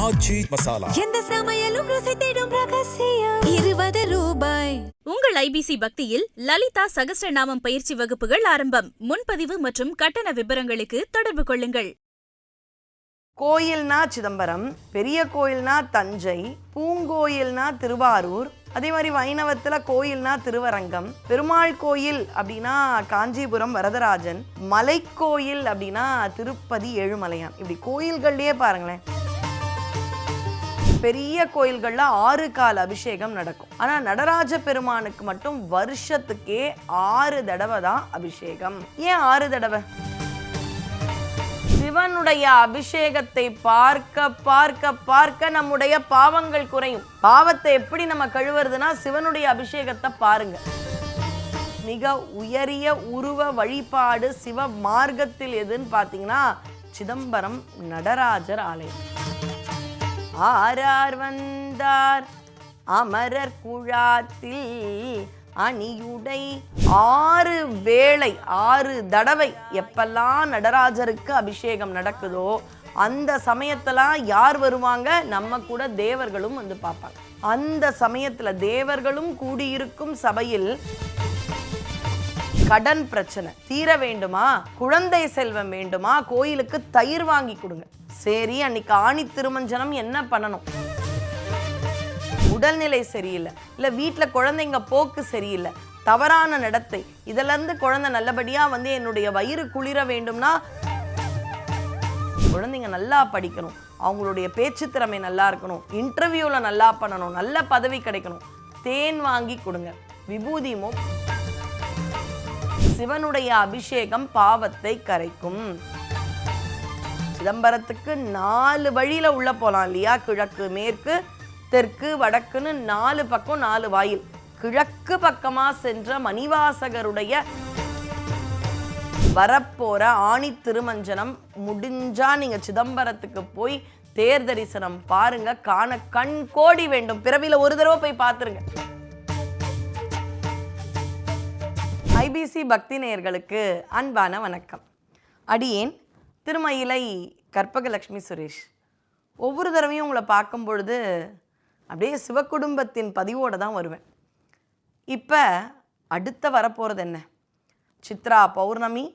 ஆச்சி மசாலா. எந்த சமையலும் ருசி தேடும் ரகசியம் 20 ரூபாய். உங்கள் ஐபிசி பக்தியில் லலிதா சகஸ்ரநாமம் பயிற்சி வகுப்புகள் ஆரம்பம். முன்பதிவு மற்றும் கட்டண விபரங்களுக்கு தொடர்பு கொள்ளுங்கள். கோயில்னா சிதம்பரம், பெரிய கோயில்னா தஞ்சை, பூங்கோயில்னா திருவாரூர், அதே மாதிரி வைணவத்துல கோயில்னா திருவரங்கம், பெருமாள் கோயில் அப்படின்னா காஞ்சிபுரம் வரதராஜன், மலைக்கோயில் அப்படின்னா திருப்பதி ஏழுமலையான். இப்படி கோயில்கள்லயே பாருங்களேன், பெரிய கோயில்கள்ல 6 கால அபிஷேகம் நடக்கும். ஆனா நடராஜ பெருமானுக்கு மட்டும் வருஷத்துக்கே 6 தடவை தான் அபிஷேகம். ஏன் 6 தடவை? சிவனுடைய அபிஷேகத்தை பார்க்க பார்க்க பார்க்க நம்முடைய பாவங்கள் குறையும். பாவத்தை எப்படி நம்ம கழுவுறதுன்னா சிவனுடைய அபிஷேகத்தை பாருங்க. மிக உயரிய உருவ வழிபாடு சிவ மார்க்கத்தில் எதுன்னு பார்த்தீங்கன்னா சிதம்பரம் நடராஜர் ஆலயம். ஆரார் வந்தார் அமரர் குழாத்தில் அணியுடை 6 வேளை 6 தடவை எப்பெல்லாம் நடராஜருக்கு அபிஷேகம் நடக்குதோ அந்த சமயத்தெல்லாம் யார் வருவாங்க? நம்ம கூட தேவர்களும் வந்து பார்ப்பாங்க. அந்த சமயத்துல தேவர்களும் கூடியிருக்கும் சபையில் கடன் பிரச்சனை தீர வேண்டுமா, குழந்தை செல்வம் வேண்டுமா, கோயிலுக்கு தயிர் வாங்கி கொடுங்க. சரி, அன்னைக்கு ஆணி திருமஞ்சனம் என்ன பண்ணணும்? உடல்நிலை சரியில்லை, இல்லை வீட்டில் குழந்தைங்க போக்கு சரியில்லை, தவறான நடத்தை, இதுல இருந்து குழந்தை நல்லபடியா வந்து என்னுடைய வயிறு குளிர வேண்டும்னா குழந்தைங்க நல்லா படிக்கணும், அவங்களுடைய பேச்சு திறமை நல்லா இருக்கணும், இன்டர்வியூல நல்லா பண்ணணும், நல்ல பதவி கிடைக்கணும், தேன் வாங்கி கொடுங்க. விபூதிமோ சிவனுடைய அபிஷேகம் பாவத்தை கரைக்கும். சிதம்பரத்துக்கு 4 வழியில உள்ள போலாம் இல்லையா? கிழக்கு, மேற்கு, தெற்கு, வடக்குன்னு 4 பக்கம் 4 வாயில். கிழக்கு பக்கமா சென்ற மணிவாசகருடைய வரப்போற ஆணி திருமஞ்சனம் முடிஞ்சா நீங்க சிதம்பரத்துக்கு போய் தேர் தரிசனம் பாருங்க. காண கண் கோடி வேண்டும். பிறவில ஒரு தடவை போய் பார்த்துருங்க. ஐபிசி பக்தி நேயர்களுக்கு அன்பான வணக்கம். அடியேன் திருமயிலை கற்பகலட்சுமி சுரேஷ். ஒவ்வொரு தடவையும் உங்களை பார்க்கும் பொழுது அப்படியே சிவகுடும்பத்தின் பதிவோடு தான் வருவேன். இப்போ அடுத்த வரப்போகிறது என்ன? சித்ரா பௌர்ணமி,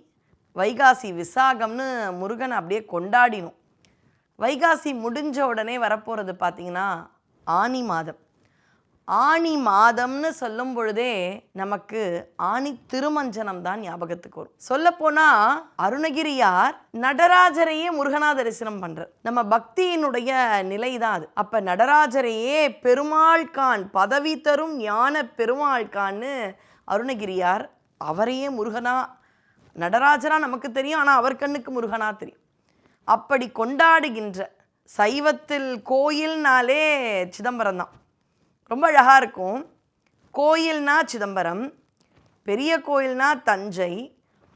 வைகாசி விசாகம்னு முருகன் அப்படியே கொண்டாடினோம். வைகாசி முடிஞ்ச உடனே வரப்போகிறது பார்த்திங்கன்னா ஆனி மாதம். ஆனி மாதம்னு சொல்லும் பொழுதே நமக்கு ஆனி திருமஞ்சனம் தான் ஞாபகத்துக்கு வரும். சொல்லப்போனால் அருணகிரியார் நடராஜரையே முருகனா தரிசனம் பண்றார். நம்ம பக்தியினுடைய நிலை தான் அது. அப்போ நடராஜரையே பெருமாள்கான், பதவி தரும் ஞான பெருமாள்கான்னு அருணகிரியார் அவரையே முருகனா, நடராஜரா நமக்கு தெரியும், ஆனால் அவர் கண்ணுக்கு முருகனா தெரியும். அப்படி கொண்டாடுகின்ற சைவத்தில் கோயில்னாலே சிதம்பரம் தான். ரொம்ப அழகாக இருக்கும். கோயில்னா சிதம்பரம், பெரிய கோயில்னா தஞ்சை,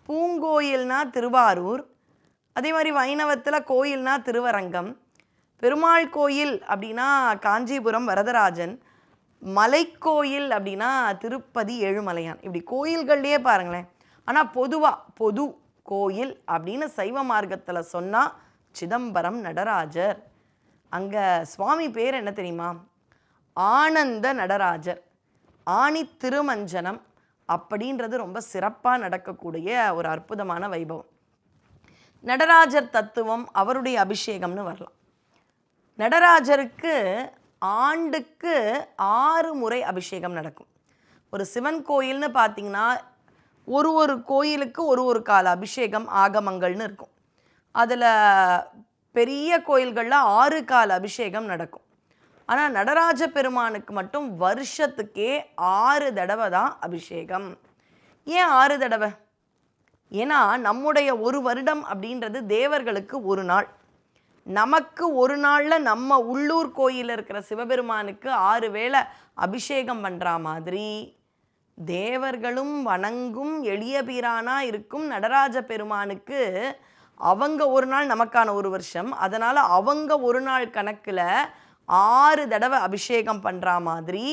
பூங்கோயில்னா திருவாரூர், அதே மாதிரி வைணவத்தில் கோயில்னா திருவரங்கம், பெருமாள் கோயில் அப்படின்னா காஞ்சிபுரம் வரதராஜன், மலைக்கோயில் அப்படின்னா திருப்பதி ஏழுமலையான். இப்படி கோயில்கள்லேயே பாருங்களேன். ஆனால் பொது கோயில் அப்படின்னு சைவ மார்க்கத்தில் சொன்னால் சிதம்பரம் நடராஜர். அங்கே சுவாமி பேர் என்ன தெரியுமா? ஆனந்த நடராஜர். ஆணி திருமஞ்சனம் அப்படின்றது ரொம்ப சிறப்பாக நடக்கக்கூடிய ஒரு அற்புதமான வைபவம். நடராஜர் தத்துவம், அவருடைய அபிஷேகம்னு வரலாம். நடராஜருக்கு ஆண்டுக்கு 6 முறை அபிஷேகம் நடக்கும். ஒரு சிவன் கோயில்னு பார்த்தீங்கன்னா ஒரு கோயிலுக்கு ஒரு கால அபிஷேகம் ஆகமங்கள்னு இருக்கும். அதில் பெரிய கோயில்களில் 6 கால அபிஷேகம் நடக்கும். ஆனால் நடராஜ பெருமானுக்கு மட்டும் வருஷத்துக்கே 6 தடவை தான் அபிஷேகம். ஏன் 6 தடவை? ஏன்னா நம்முடைய ஒரு வருடம் அப்படின்றது தேவர்களுக்கு ஒரு நாள். நமக்கு ஒரு நாளில் நம்ம உள்ளூர் கோயிலில் இருக்கிற சிவபெருமானுக்கு 6 வேளை அபிஷேகம் பண்ணுற மாதிரி தேவர்களும் வணங்கும் எளிய பீரானா இருக்கும் நடராஜ பெருமானுக்கு அவங்க ஒரு நாள், நமக்கான ஒரு வருஷம். அதனால் அவங்க ஒரு நாள் கணக்கில் 6 தடவை அபிஷேகம் பண்ணுற மாதிரி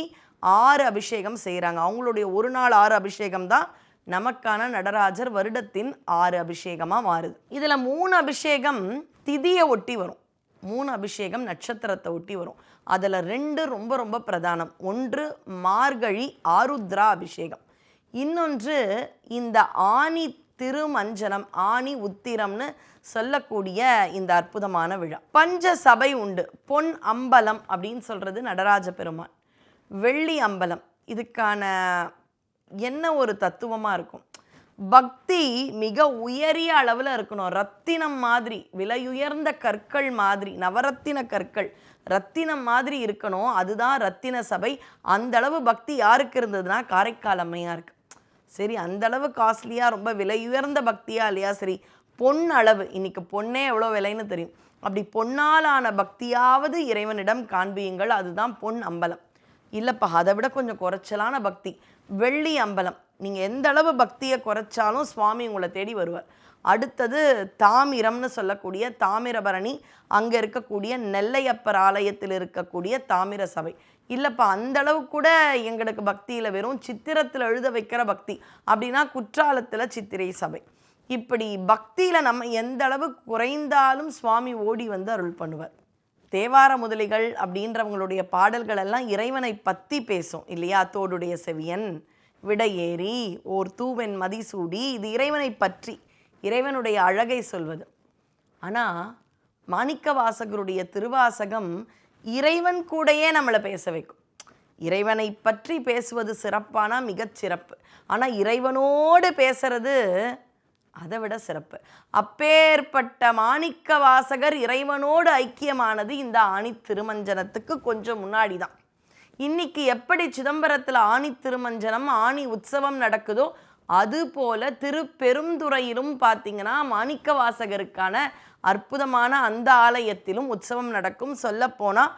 6 அபிஷேகம் செய்கிறாங்க. அவங்களுடைய ஒரு நாள் 6 அபிஷேகம் தான் நமக்கான நடராஜர் வருடத்தின் 6 அபிஷேகமாக மாறுது. இதில் 3 அபிஷேகம் திதியை ஒட்டி வரும். 3 அபிஷேகம் நட்சத்திரத்தை ஒட்டி வரும். அதில் 2 ரொம்ப ரொம்ப பிரதானம். ஒன்று மார்கழி ஆருத்ரா அபிஷேகம், இன்னொன்று இந்த ஆனி திருமஞ்சனம், ஆனி உத்திரம்னு சொல்லக்கூடிய இந்த அற்புதமான விழா. பஞ்ச சபை உண்டு. பொன் அம்பலம் அப்படின்னு சொல்கிறது நடராஜ பெருமான், வெள்ளி அம்பலம். இதுக்கான என்ன ஒரு தத்துவமாக இருக்கும்? பக்தி மிக உயரிய அளவில் இருக்கணும். ரத்தினம் மாதிரி, விலையுயர்ந்த கற்கள் மாதிரி, நவரத்தின கற்கள் ரத்தினம் மாதிரி இருக்கணும். அதுதான் ரத்தின சபை. அந்தளவு பக்தி யாருக்கு இருந்ததுன்னா காரைக்கால் அம்மையாருக்கு. சரி, அந்தளவு காஸ்ட்லியாக ரொம்ப விலையுயர்ந்த பக்தியா இல்லையா? சரி, பொன் அளவு, இன்னைக்கு பொண்ணே எவ்வளோ விலைன்னு தெரியும். அப்படி பொன்னாலான பக்தியாவது இறைவனிடம் காண்பியுங்கள், அதுதான் பொன் அம்பலம். இல்லைப்பா, அதை விட கொஞ்சம் குறைச்சலான பக்தி வெள்ளி அம்பலம். நீங்கள் எந்த அளவு பக்தியை குறைச்சாலும் சுவாமி உங்களை தேடி வருவார். அடுத்தது தாமிரம்னு சொல்லக்கூடிய தாமிரபரணி, அங்கே இருக்கக்கூடிய நெல்லையப்பர் ஆலயத்தில் இருக்கக்கூடிய தாமிர சபை. இல்லைப்பா, அந்தளவு கூட எங்களுக்கு பக்தியில் வெறும் சித்திரத்தில் எழுத வைக்கிற பக்தி அப்படின்னா குற்றாலத்தில் சித்திரை சபை. இப்படி பக்தியில் நம்ம எந்த அளவு குறைந்தாலும் சுவாமி ஓடி வந்து அருள் பண்ணுவார். தேவார முதலிகள் அப்படின்றவங்களுடைய பாடல்கள் எல்லாம் இறைவனை பற்றி பேசும் இல்லையா? தோடுடைய செவியன், விடையேறி, ஓர் தூவென் மதிசூடி, இது இறைவனை பற்றி இறைவனுடைய அழகை சொல்வது. ஆனால் மாணிக்க வாசகருடைய திருவாசகம் இறைவன் கூடையே நம்மளை பேச வைக்கும். இறைவனை பற்றி பேசுவது சிறப்பானா மிகச் சிறப்பு. ஆனால் இறைவனோடு பேசுறது அதை விட சிறப்பு. அப்பேற்பட்ட மாணிக்க வாசகர் இறைவனோடு ஐக்கியமானது இந்த ஆணி திருமஞ்சனத்துக்கு கொஞ்சம் முன்னாடி தான். இன்னைக்கு எப்படி சிதம்பரத்தில் ஆணி திருமஞ்சனம், ஆணி உற்சவம் நடக்குதோ அதுபோல திருப்பெருந்துறையிலும் பார்த்தீங்கன்னா மாணிக்க வாசகருக்கான அற்புதமான அந்த ஆலயத்திலும் உற்சவம் நடக்கும். சொல்லப்போனால்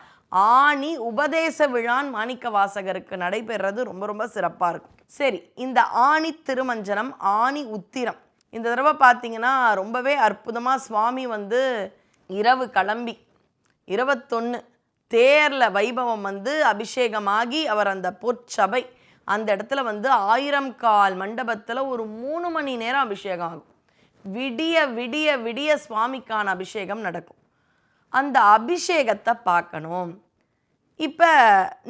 ஆணி உபதேச விழான் மாணிக்க வாசகருக்கு நடைபெறது ரொம்ப ரொம்ப சிறப்பாக இருக்கும். சரி, இந்த ஆணி திருமஞ்சனம், ஆணி உத்திரம் இந்த தடவை பார்த்தீங்கன்னா ரொம்பவே அற்புதமாக சுவாமி வந்து இரவு கிளம்பி 21 தேரில் வைபவம் வந்து அபிஷேகமாகி அவர் அந்த பொற்சபை அந்த இடத்துல வந்து 1000 கால் மண்டபத்தில் ஒரு 3 மணி நேரம் அபிஷேகம் ஆகும். விடிய விடிய விடிய சுவாமிக்கான அபிஷேகம் நடக்கும். அந்த அபிஷேகத்தை பார்க்கணும். இப்போ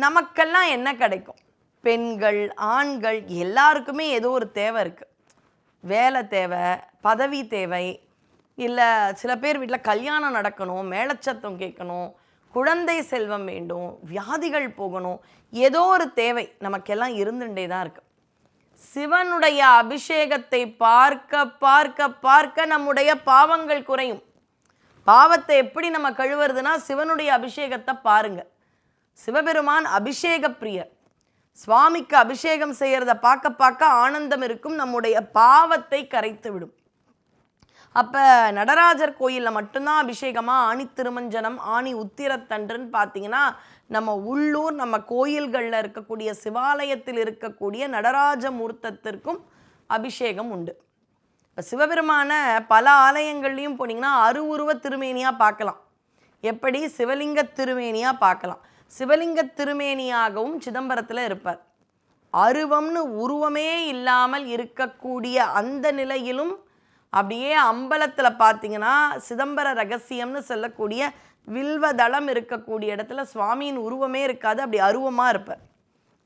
நமக்கெல்லாம் என்ன கிடைக்கும்? பெண்கள் ஆண்கள் எல்லாருக்குமே ஏதோ ஒரு தேவை இருக்குது. வேலை தேவை, பதவி தேவை, இல்லை சில பேர் வீட்டில் கல்யாணம் நடக்கணும், மேலச்சத்தம் கேட்கணும், குழந்தை செல்வம் வேண்டும், வியாதிகள் போகணும், ஏதோ ஒரு தேவை நமக்கெல்லாம் இருந்துட்டே தான் இருக்கு. சிவனுடைய அபிஷேகத்தை பார்க்க பார்க்க பார்க்க நம்முடைய பாவங்கள் குறையும். பாவத்தை எப்படி நம்ம கழுவுறதுன்னா சிவனுடைய அபிஷேகத்தை பாருங்க. சிவபெருமான் அபிஷேக பிரியர். சுவாமிக்கு அபிஷேகம் செய்யறத பார்க்க பார்க்க ஆனந்தம் இருக்கும். நம்முடைய பாவத்தை கரைத்து விடும். அப்போ நடராஜர் கோயிலில் மட்டும்தான் அபிஷேகமாக ஆணி திருமஞ்சனம், ஆணி உத்திரத்தன்றுன்னு பார்த்தீங்கன்னா நம்ம உள்ளூர் நம்ம கோயில்களில் இருக்கக்கூடிய சிவாலயத்தில் இருக்கக்கூடிய நடராஜ மூர்த்தத்திற்கும் அபிஷேகம் உண்டு. இப்போ சிவபெருமான பல ஆலயங்கள்லையும் போனீங்கன்னா அருவுருவ திருமேனியாக பார்க்கலாம். எப்படி? சிவலிங்க திருமேனியாக பார்க்கலாம். சிவலிங்க திருமேனியாகவும் சிதம்பரத்தில் இருப்பார். அருவம்னு உருவமே இல்லாமல் இருக்கக்கூடிய அந்த நிலையிலும் அப்படியே அம்பலத்தில் பார்த்தீங்கன்னா சிதம்பர ரகசியம்னு சொல்லக்கூடிய வில்வதளம் இருக்கக்கூடிய இடத்துல சுவாமியின் உருவமே இருக்காது, அப்படி அருவமாக இருப்பார்.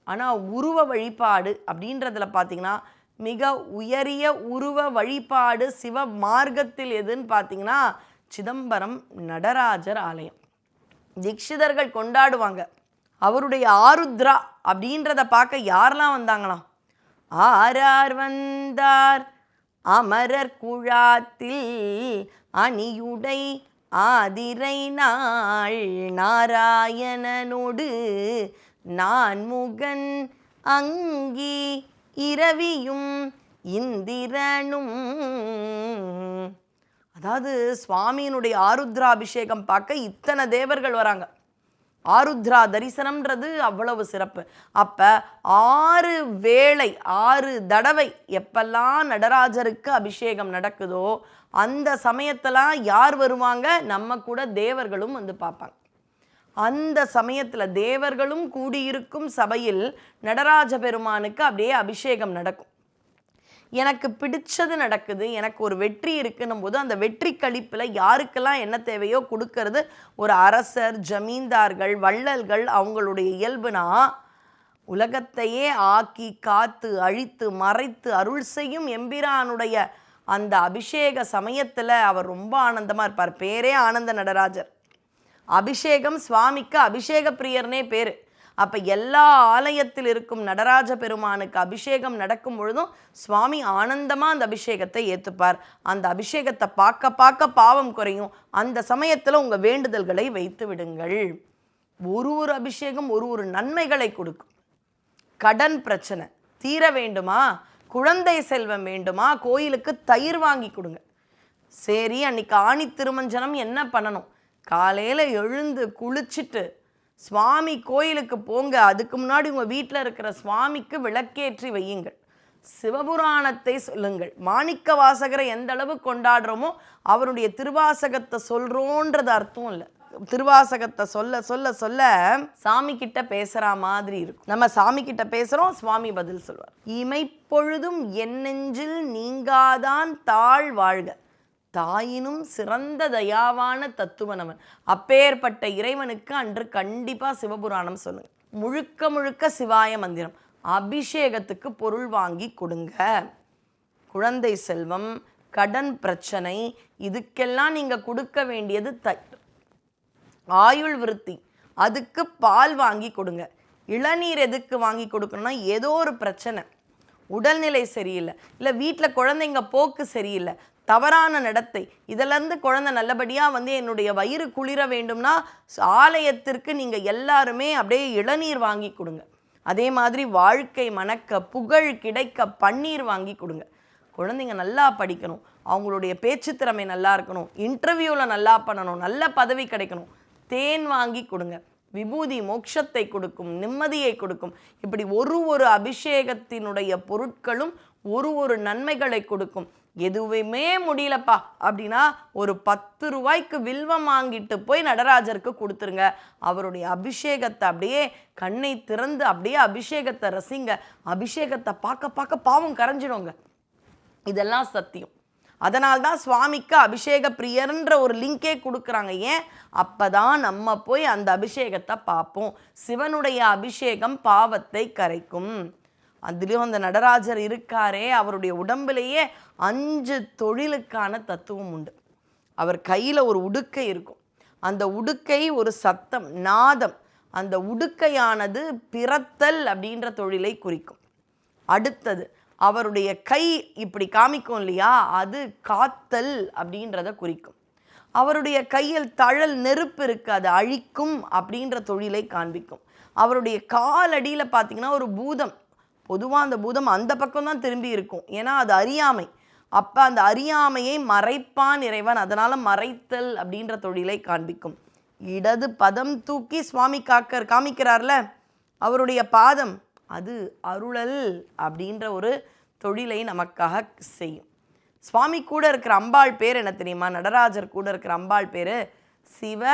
ஆனால் உருவ வழிபாடு அப்படின்றதுல பார்த்தீங்கன்னா மிக உயரிய உருவ வழிபாடு சிவ மார்க்கத்தில் எதுன்னு பார்த்தீங்கன்னா சிதம்பரம் நடராஜர் ஆலயம். தீட்சிதர்கள் கொண்டாடுவாங்க. அவருடைய ஆருத்ரா அப்படின்றத பார்க்க யாரெல்லாம் வந்தாங்களாம்? ஆரார் வந்தார் அமரர் குழாத்தில் அணியுடை ஆதிரை நாள் நாராயணனோடு நான்முகன் அங்கி இரவியும் இந்திரனும். அதாவது சுவாமியினுடைய ஆருத்ரா அபிஷேகம் பார்க்க இத்தனை தேவர்கள் வராங்க. ஆருத்ரா தரிசனம்ன்றது அவ்வளவு சிறப்பு. அப்போ 6 வேளை 6 தடவை எப்பெல்லாம் நடராஜருக்கு அபிஷேகம் நடக்குதோ அந்த சமயத்தெல்லாம் யார் வருவாங்க? நம்ம கூட தேவர்களும் வந்து பார்ப்பாங்க. அந்த சமயத்தில் தேவர்களும் கூடியிருக்கும் சபையில் நடராஜ பெருமானுக்கு அப்படியே அபிஷேகம் நடக்கும். எனக்கு பிடிச்சது நடக்குது, எனக்கு ஒரு வெற்றி இருக்குன்னும் போது அந்த வெற்றி கழிப்பில் யாருக்கெல்லாம் என்ன தேவையோ கொடுக்கறது ஒரு அரசர், ஜமீன்தார்கள், வள்ளல்கள் அவங்களுடைய இயல்புனா, உலகத்தையே ஆக்கி காத்து அழித்து மறைத்து அருள் செய்யும் எம்பிரானுடைய அந்த அபிஷேக சமயத்தில் அவர் ரொம்ப ஆனந்தமாக இருப்பார். பேரே ஆனந்த நடராஜர். அபிஷேகம் சுவாமிக்கு அபிஷேக பிரியர்னே பேர். அப்போ எல்லா ஆலயத்தில் இருக்கும் நடராஜ பெருமானுக்கு அபிஷேகம் நடக்கும் பொழுதும் சுவாமி ஆனந்தமாக அந்த அபிஷேகத்தை ஏற்றுப்பார். அந்த அபிஷேகத்தை பார்க்க பார்க்க பாவம் குறையும். அந்த சமயத்தில் உங்கள் வேண்டுதல்களை வைத்து விடுங்கள். ஒரு ஒரு அபிஷேகம் ஒரு ஒரு நன்மைகளை கொடுக்கும். கடன் பிரச்சனை தீர வேண்டுமா, குழந்தை செல்வம் வேண்டுமா, கோயிலுக்கு தயிர் வாங்கி கொடுங்க. சரி, அன்னைக்கு ஆணி திருமஞ்சனம் என்ன பண்ணணும்? காலையில் எழுந்து குளிச்சுட்டு சுவாமி கோயிலுக்கு போங்க. அதுக்கு முன்னாடி உங்கள் வீட்டில் இருக்கிற சுவாமிக்கு விளக்கேற்றி வையுங்கள். சிவபுராணத்தை சொல்லுங்கள். மாணிக்க வாசகரை எந்த அளவு கொண்டாடுறோமோ அவருடைய திருவாசகத்தை சொல்கிறோன்றது அர்த்தம் இல்லை. திருவாசகத்தை சொல்ல சொல்ல சொல்ல சாமி கிட்ட பேசுகிற மாதிரி இருக்கும். நம்ம சாமி கிட்ட பேசுகிறோம், சுவாமி பதில் சொல்வார். இமைப்பொழுதும் என் நெஞ்சில் நீங்காதான் தாழ் வாழ்க, தாயினும் சிறந்த தயாவான தத்துவனவன். அப்பேற்பட்ட இறைவனுக்கு அன்று கண்டிப்பாக சிவபுராணம் சொல்லுங்க. முழுக்க முழுக்க சிவாய மந்திரம். அபிஷேகத்துக்கு பொருள் வாங்கி கொடுங்க. குழந்தை செல்வம், கடன் பிரச்சனை, இதுக்கெல்லாம் நீங்கள் கொடுக்க வேண்டியது ஆயுள் விருத்தி, அதுக்கு பால் வாங்கி கொடுங்க. இளநீர் எதுக்கு வாங்கி கொடுக்கணும்னா, ஏதோ ஒரு பிரச்சனை, உடல்நிலை சரியில்லை, இல்லை வீட்டில் குழந்தைங்க போக்கு சரியில்லை, தவறான நடத்தை, இதிலேருந்து குழந்தை நல்லபடியாக என்னுடைய வயிறு குளிர வேண்டும்னா ஆலயத்திற்கு நீங்கள் எல்லாருமே அப்படியே இளநீர் வாங்கி கொடுங்க. அதே மாதிரி வாழ்க்கை மணக்க புகழ் கிடைக்க பன்னீர் வாங்கி கொடுங்க. குழந்தைங்க நல்லா படிக்கணும், அவங்களுடைய பேச்சு திறமை நல்லா இருக்கணும், இன்டர்வியூவில் நல்லா பண்ணணும், நல்ல பதவி கிடைக்கணும், தேன் வாங்கி கொடுங்க. விபூதி மோட்சத்தை கொடுக்கும், நிம்மதியை கொடுக்கும். இப்படி ஒரு ஒரு அபிஷேகத்தினுடைய பொருட்களும் ஒரு ஒரு நன்மைகளை கொடுக்கும். எதுவுமே முடியலப்பா அப்படின்னா ஒரு 10 ரூபாய்க்கு வில்வம் வாங்கிட்டு போய் நடராஜருக்கு கொடுத்துருங்க. அவருடைய அபிஷேகத்தை அப்படியே கண்ணை திறந்து அப்படியே அபிஷேகத்தை ரசிங்க. அபிஷேகத்தை பார்க்க பார்க்க பாவம் கரைஞ்சிடுங்க. இதெல்லாம் சத்தியம். அதனால்தான் சுவாமிக்கு அபிஷேக பிரியர்ன்ற ஒரு லிங்கே கொடுக்குறாங்க. ஏன்? அப்பதான் நம்ம போய் அந்த அபிஷேகத்தை பார்ப்போம். சிவனுடைய அபிஷேகம் பாவத்தை கரைக்கும். அதுலேயும் அந்த நடராஜர் இருக்காரே, அவருடைய உடம்புலேயே 5 தொழிலுக்கான தத்துவம் உண்டு. அவர் கையில் ஒரு உடுக்கை இருக்கும். அந்த உடுக்கை ஒரு சத்தம், நாதம். அந்த உடுக்கையானது பிறத்தல் அப்படின்ற தொழிலை குறிக்கும். அடுத்தது அவருடைய கை இப்படி காமிக்கும் இல்லையா, அது காத்தல் அப்படின்றத குறிக்கும். அவருடைய கையில் தழல் நெருப்பு இருக்குது, அது அழிக்கும் அப்படின்ற தொழிலை காண்பிக்கும். அவருடைய காலடியில் பார்த்தீங்கன்னா ஒரு பூதம், பொதுவாக அந்த பூதம் அந்த பக்கம்தான் திரும்பி இருக்கும், ஏன்னா அது அறியாமை. அப்போ அந்த அறியாமையை மறைப்பான் இறைவன், அதனால் மறைத்தல் அப்படின்ற தொழிலை காண்பிக்கும். இடது பதம் தூக்கி சுவாமி காமிக்கிறார்ல, அவருடைய பாதம் அது அருளல் அப்படின்ற ஒரு தொழிலை நமக்காக செய்யும். சுவாமி கூட இருக்கிற அம்பாள் பேர் என்ன தெரியுமா? நடராஜர் கூட இருக்கிற அம்பாள் பேர் சிவ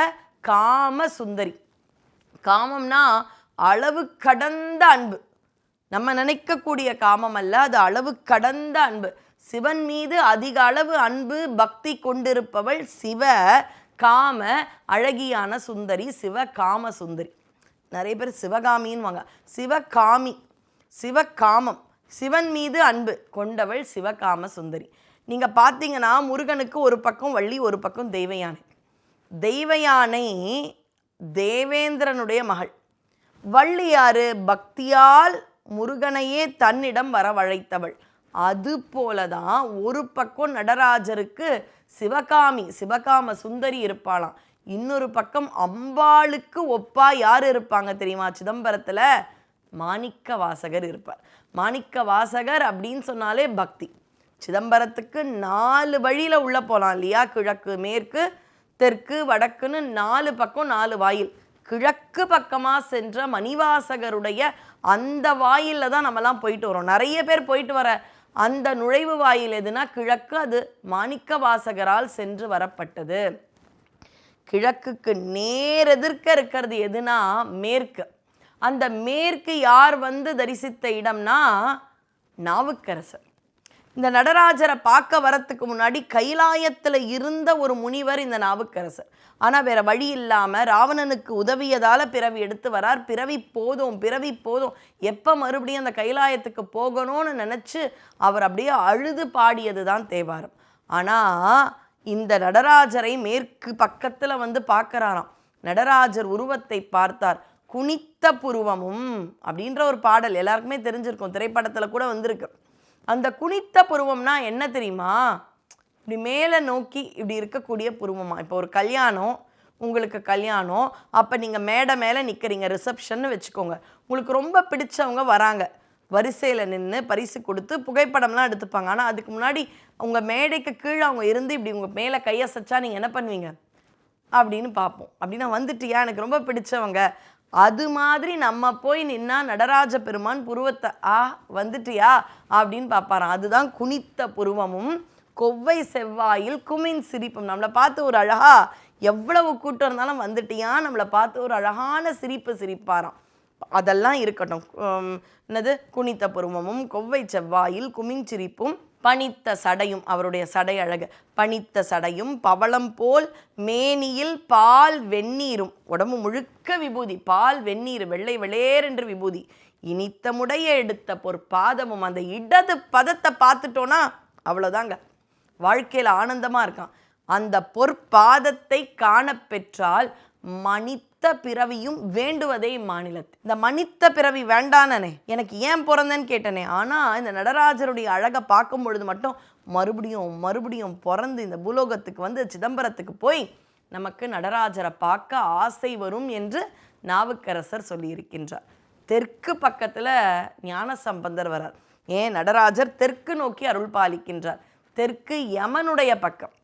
காம சுந்தரி. காமம்னா அளவு கடந்த அன்பு. நம்ம நினைக்கக்கூடிய காமம் அல்ல, அது அளவு கடந்த அன்பு. சிவன் மீது அதிக அளவு அன்பு பக்தி கொண்டிருப்பவள் சிவ காம அழகியான சுந்தரி, சிவ காம சுந்தரி. நிறைய பேர் சிவகாமின்னு வாங்க. சிவகாமி, சிவகாமம், சிவன் மீது அன்பு கொண்டவள் சிவகாம சுந்தரி. நீங்கள் பார்த்தீங்கன்னா முருகனுக்கு ஒரு பக்கம் வள்ளி, ஒரு பக்கம் தெய்வயானை. தெய்வயானை தேவேந்திரனுடைய மகள். வள்ளி யாரு? பக்தியால் முருகனையே தன்னிடம் வரவழைத்தவள். அது போலதான் ஒரு பக்கம் நடராஜருக்கு சிவகாமி, சிவகாம சுந்தரி இருப்பாளாம். இன்னொரு பக்கம் அம்பாளுக்கு ஒப்பா யார் இருப்பாங்க தெரியுமா? சிதம்பரத்தில் மாணிக்க வாசகர் இருப்பார். மாணிக்க வாசகர் அப்படின்னு சொன்னாலே பக்தி. சிதம்பரத்துக்கு 4 வழியில் உள்ள போகலாம் இல்லையா? கிழக்கு, மேற்கு, தெற்கு, வடக்குன்னு 4 பக்கம் 4 வாயில். கிழக்கு பக்கமாக சென்ற மணிவாசகருடைய அந்த வாயிலில் தான் நம்மலாம் போயிட்டு வரோம். நிறைய பேர் போயிட்டு வர அந்த நுழைவு வாயில் எதுனா கிழக்கு, அது மாணிக்க வாசகரால் சென்று வரப்பட்டது. கிழக்குக்கு நேர் எதிர்க்க இருக்கிறது எதுனா மேற்கு. அந்த மேற்கு யார் வந்து தரிசித்த இடம்னா நாவுக்கரசர். இந்த நடராஜரை பார்க்க வரத்துக்கு முன்னாடி கைலாயத்தில் இருந்த ஒரு முனிவர் இந்த நாவுக்கரசர். ஆனால் வேற வழி இல்லாமல் ராவணனுக்கு உதவியதால் பிறவி எடுத்து வரார். பிறவி போதும், எப்போ மறுபடியும் அந்த கைலாயத்துக்கு போகணும்னு நினச்சி அவர் அப்படியே அழுது பாடியது தான் தேவாரம். ஆனால் இந்த நடராஜரை மேற்கு பக்கத்தில் வந்து பார்க்குறாராம். நடராஜர் உருவத்தை பார்த்தார். குனித்த புருவமும் அப்படின்ற ஒரு பாடல் எல்லாருக்குமே தெரிஞ்சிருக்கும், திரைப்படத்தில் கூட வந்திருக்கு. அந்த குனித்த புருவம்னா என்ன தெரியுமா? இப்படி மேலே நோக்கி இப்படி இருக்கக்கூடிய புருவமா. இப்போ ஒரு கல்யாணம், உங்களுக்கு கல்யாணம், அப்போ நீங்கள் மேடை மேலே நிற்கிறீங்க, ரிசப்ஷன்னு வச்சுக்கோங்க. உங்களுக்கு ரொம்ப பிடிச்சவங்க வராங்க, வரிசையில் நின்று பரிசு கொடுத்து புகைப்படம்லாம் எடுத்துப்பாங்க. ஆனால் அதுக்கு முன்னாடி உங்கள் மேடைக்கு கீழே அவங்க இருந்து இப்படி உங்கள் மேலே கையை சச்சா நீங்கள் என்ன பண்ணுவீங்க அப்படின்னு பார்ப்போம். அப்படின்னா வந்துட்டியா, எனக்கு ரொம்ப பிடிச்சவங்க, அது மாதிரி நம்ம போய் நின்னா நடராஜ பெருமான் புருவத்தை வந்துட்டியா அப்படின்னு பார்ப்பாராம். அதுதான் குனித்த புருவமும் கொவ்வை செவ்வாயில் குமின் சிரிப்பும். நம்மளை பார்த்து ஒரு அழகா, எவ்வளவு கூட்டம் இருந்தாலும் வந்துட்டியா நம்மளை பார்த்து ஒரு அழகான சிரிப்பு சிரிப்பாராம். அதெல்லாம் இருக்கட்டும். என்னது? குனித்த புருவமும் கொவ்வை செவ்வாயில் குமின் சிரிப்பும் பனித்த சடையும், அவருடைய சடை அழகு, பனித்த சடையும் பவளம் போல் மேனியில் பால் வெந்நீரும், உடம்பு முழுக்க விபூதி, பால் வெந்நீர் வெள்ளை வெளேரென்று விபூதி, இனித்த முடைய எடுத்த பொற்பாதமும். அந்த இடது பதத்தை பார்த்துட்டோன்னா அவ்வளோதாங்க, வாழ்க்கையில் ஆனந்தமாக இருக்கான். அந்த பொற்பாதத்தை காண பெற்றால் மனித்த பிறவியும் வேண்டுவதே இம்மாநிலத்தில். இந்த மனித்த பிறவி வேண்டானே, எனக்கு ஏன் பிறந்தேன்னு கேட்டனே. ஆனால் இந்த நடராஜருடைய அழகை பார்க்கும் பொழுது மட்டும் மறுபடியும் பிறந்து இந்த பூலோகத்துக்கு வந்து சிதம்பரத்துக்கு போய் நமக்கு நடராஜரை பார்க்க ஆசை வரும் என்று நாவுக்கரசர் சொல்லியிருக்கின்றார். தெற்கு பக்கத்தில் ஞானசம்பந்தர் வரார். ஏன் நடராஜர் தெற்கு நோக்கி அருள் பாலிக்கின்றார். தெற்கு யமனுடைய பக்கம்,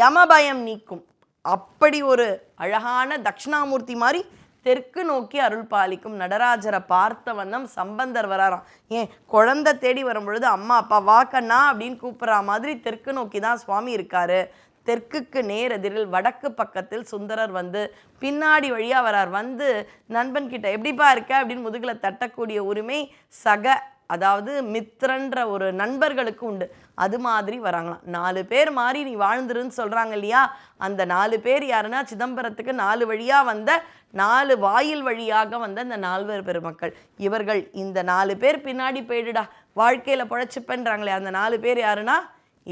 யமபயம் நீக்கும் அப்படி ஒரு அழகான தட்சிணாமூர்த்தி மாதிரி தெற்கு நோக்கி அருள் பாலிக்கும் நடராஜரை பார்த்த வண்ணம் சம்பந்தர் வராராம். ஏன் குழந்தை தேடி வரும் பொழுது அம்மா அப்பா வாக்கண்ணா அப்படின்னு கூப்பிட்ற மாதிரி தெற்கு நோக்கி தான் சுவாமி இருக்காரு. தெற்குக்கு நேர் எதிரில் வடக்கு பக்கத்தில் சுந்தரர் வந்து பின்னாடி வழியாக வரார். வந்து நண்பன்கிட்ட எப்படிப்பா இருக்க அப்படின்னு முதுகில் தட்டக்கூடிய உரிமை அதாவது மித்ரன்ற ஒரு நண்பர்களுக்கு உண்டு. அது மாதிரி வராங்களாம். 4 பேர் மாதிரி நீ வாழ்ந்துருன்னு சொல்கிறாங்க இல்லையா, அந்த 4 பேர் யாருன்னா சிதம்பரத்துக்கு 4 வழியாக வந்த 4 வாயில் வழியாக வந்த இந்த 4 பெருமக்கள். இவர்கள் இந்த 4 பேர் பின்னாடி போயிடுடா வாழ்க்கையில் பொழைச்சிப்பேன்றாங்களே, அந்த 4 பேர் யாருன்னா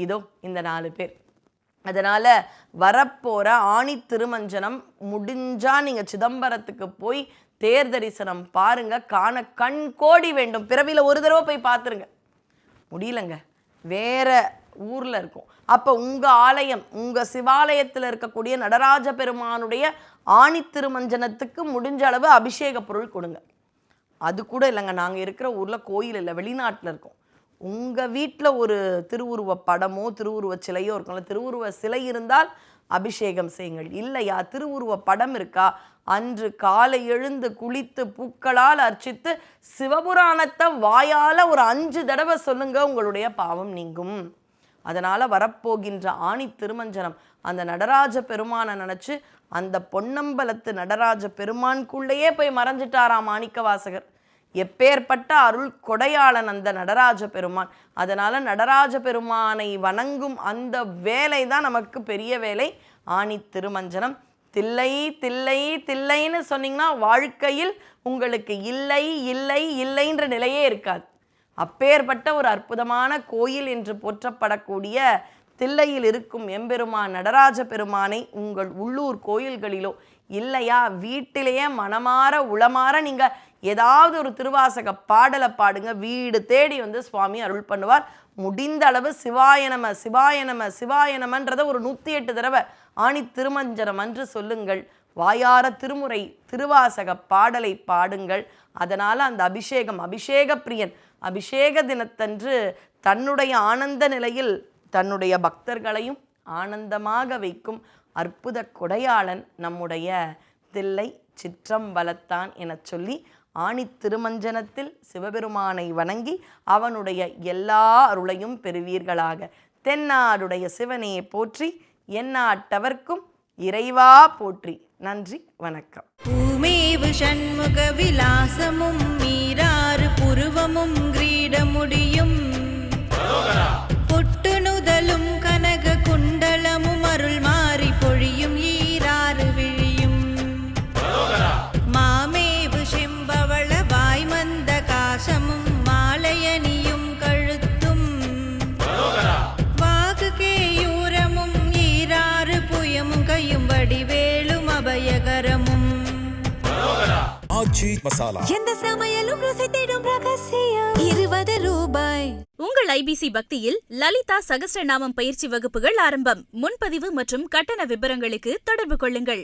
இதோ இந்த 4 பேர். அதனால் வரப்போகிற ஆணி திருமஞ்சனம் முடிஞ்சால் நீங்கள் சிதம்பரத்துக்கு போய் தேர் தரிசனம் பாருங்க, காண கண் கோடி வேண்டும். பிறவியில் ஒரு தடவை போய் பார்த்துருங்க, முடியலங்க வேற ஊரில் இருக்கும். அப்போ உங்கள் ஆலயம், உங்கள் சிவாலயத்தில் இருக்கக்கூடிய நடராஜ பெருமானுடைய ஆணி திருமஞ்சனத்துக்கு முடிஞ்ச அளவு அபிஷேக பொருள் கொடுங்க. அது கூட இல்லைங்க, நாங்கள் இருக்கிற ஊரில் கோயில் இல்லை, வெளிநாட்டில் இருக்கோம். உங்கள் வீட்டில் ஒரு திருவுருவ படமோ திருவுருவ சிலையோ இருக்கும்ல, திருவுருவ சிலை இருந்தால் அபிஷேகம் செய்யுங்கள். இல்லையா திருவுருவ படம் இருக்கா, அன்று காலை எழுந்து குளித்து பூக்களால் அர்ச்சித்து சிவபுராணத்தை வாயால் ஒரு 5 தடவை சொல்லுங்க, உங்களுடைய பாவம் நீங்கும். அதனால் வரப்போகின்ற ஆணி திருமஞ்சனம் அந்த நடராஜ பெருமானை நினச்சி அந்த பொன்னம்பலத்து நடராஜ பெருமானுக்குள்ளேயே போய் மறைஞ்சிட்டாராம் மாணிக்க வாசகர். எப்பேற்பட்ட அருள் கொடையாளன் அந்த நடராஜ பெருமான். அதனால் நடராஜ பெருமானை வணங்கும் அந்த வேலை தான் நமக்கு பெரிய வேலை. ஆணி திருமஞ்சனம் தில்லை தில்லை தில்லைன்னு சொன்னீங்கன்னா வாழ்க்கையில் உங்களுக்கு இல்லை இல்லை இல்லைன்ற நிலையே இருக்காது. அப்பேற்பட்ட ஒரு அற்புதமான கோயில் என்று போற்றப்படக்கூடிய தில்லையில் இருக்கும் எம்பெருமான் நடராஜ பெருமானை உங்கள் உள்ளூர் கோயில்களிலோ இல்லையா வீட்டிலேயே மனமாற உளமாற நீங்கள் ஏதாவது ஒரு திருவாசக பாடலை பாடுங்க, வீடு தேடி வந்து சுவாமி அருள் பண்ணுவார். முடிந்த அளவு சிவாயனம சிவாயனம சிவாயனமன்றதை ஒரு 108 தடவை ஆணி திருமஞ்சனம் அன்று சொல்லுங்கள். வாயார திருமுறை திருவாசக பாடலை பாடுங்கள். அதனால் அந்த அபிஷேக பிரியன் அபிஷேக தினத்தன்று தன்னுடைய ஆனந்த நிலையில் தன்னுடைய பக்தர்களையும் ஆனந்தமாக வைக்கும் அற்புத கொடையாளன் நம்முடைய தில்லை சிற்றம்பலத்தான் என சொல்லி ஆணி திருமஞ்சனத்தில் சிவபெருமானை வணங்கி அவனுடைய எல்லா அருளையும் பெறுவீர்களாக. தென்னாடுடைய சிவனே போற்றி, எந்நாட்டவர்க்கும் இறைவா போற்றி. நன்றி, வணக்கம். பூமேவு ஷண்முக விலாசமும் மீராறு புருவமும் கிரீடமுடியும் கனக குண்டலமும் அருள் மாறி பொழியும் ஈராறு விழியும் மாமேவு செம்பவள வாய்மந்த காசமும் மாலையணியும் கழுத்தும் வாகு கேயூரமும் ஈராறு புயமும் கையும் வடிவேலும் அபயகரமும் ஆச்சி மசாலா. எந்த சமையலும் ருசி தேடும் ரகசியம் 20 ரூபாய். உங்கள் ஐபிசி பக்தியில் லலிதா சகஸ்ரநாமம் பயிற்சி வகுப்புகள் ஆரம்பம். முன்பதிவு மற்றும் கட்டண விபரங்களுக்கு தொடர்பு கொள்ளுங்கள்.